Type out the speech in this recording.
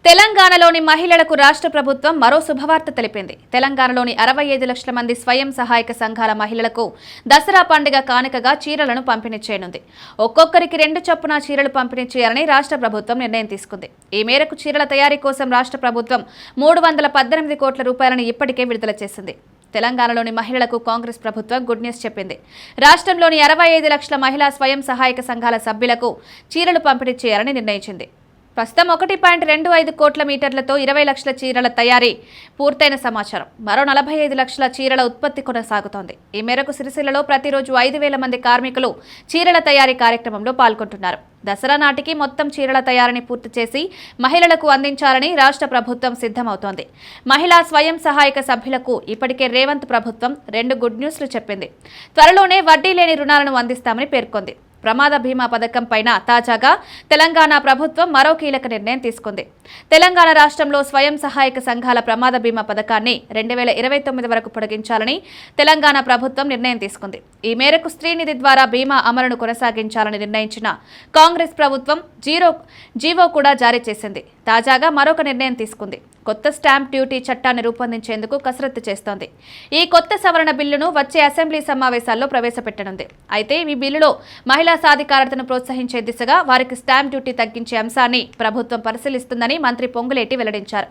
తెలంగాణలోని మహిళలకు రాష్ట్ర ప్రభుత్వం మరో శుభవార్త తెలిపింది. తెలంగాణలోని 65 లక్షల మంది స్వయం సహాయక సంఘాల మహిళలకు దసరా పండుగ కానుకగా చీరలను పంపిణీ చేయనుంది. ఒక్కొక్కరికి 2 చొప్పున చీరలు పంపిణీ చేయాలని రాష్ట్ర ప్రభుత్వం నిర్ణయం తీసుకుంది. ఈ మేరకు చీరల తయారీ కోసం రాష్ట్ర ప్రభుత్వం 318 కోట్ల రూపాయలను ఇప్పటికే విడుదల చేసింది. తెలంగాణలోని మహిళలకు కాంగ్రెస్ ప్రభుత్వం గుడ్ న్యూస్ చెప్పింది. రాష్ట్రంలోని 65 లక్షల మహిళా స్వయం సహాయక సంఘాల సభ్యులకు చీరలు పంపిణీ చేయాలని నిర్ణయించింది. ప్రస్తుతం 1.25 కోట్ల మీటర్లతో 20 లక్షల చీరల తయారీ పూర్తయిన సమాచారం. మరో 45 లక్షల చీరల ఉత్పత్తి కొనసాగుతోంది. ఈ మేరకు సిరిసిల్లలో ప్రతిరోజు 5,000 మంది కార్మికులు చీరల తయారీ కార్యక్రమంలో పాల్గొంటున్నారు. దసరా నాటికి మొత్తం చీరల తయారీని పూర్తి చేసి మహిళలకు అందించాలని రాష్ట్ర ప్రభుత్వం సిద్ధమవుతోంది. మహిళా స్వయం సహాయక సభ్యులకు ఇప్పటికే రేవంత్ ప్రభుత్వం 2 గుడ్ న్యూస్లు చెప్పింది. త్వరలోనే వడ్డీ లేని రుణాలను అందిస్తామని పేర్కొంది. ప్రమాద బీమా పథకం పైన తాజాగా తెలంగాణ ప్రభుత్వం మరో కీలక నిర్ణయం తీసుకుంది. తెలంగాణ రాష్ట్రంలో స్వయం సహాయక సంఘాల ప్రమాద బీమా పథకాన్ని 2029 వరకు పొడిగించాలని తెలంగాణ ప్రభుత్వం నిర్ణయం తీసుకుంది. ఈ మేరకు స్త్రీనిధి ద్వారా బీమా అమలును కొనసాగించాలని నిర్ణయించిన కాంగ్రెస్ ప్రభుత్వం జీవో కూడా జారీ చేసింది. తాజాగా మరొక నిర్ణయం తీసుకుంది. కొత్త స్టాంప్ డ్యూటీ చట్టాన్ని రూపొందించేందుకు కసరత్తు చేస్తోంది. ఈ కొత్త సవరణ బిల్లును వచ్చే అసెంబ్లీ సమావేశాల్లో ప్రవేశపెట్టనుంది. అయితే ఈ బిల్లులో మహిళా సాధికారతను ప్రోత్సహించే దిశగా వారికి స్టాంప్ డ్యూటీ తగ్గించే అంశాన్ని ప్రభుత్వం పరిశీలిస్తుందని మంత్రి పొంగులేటి వెల్లడించారు.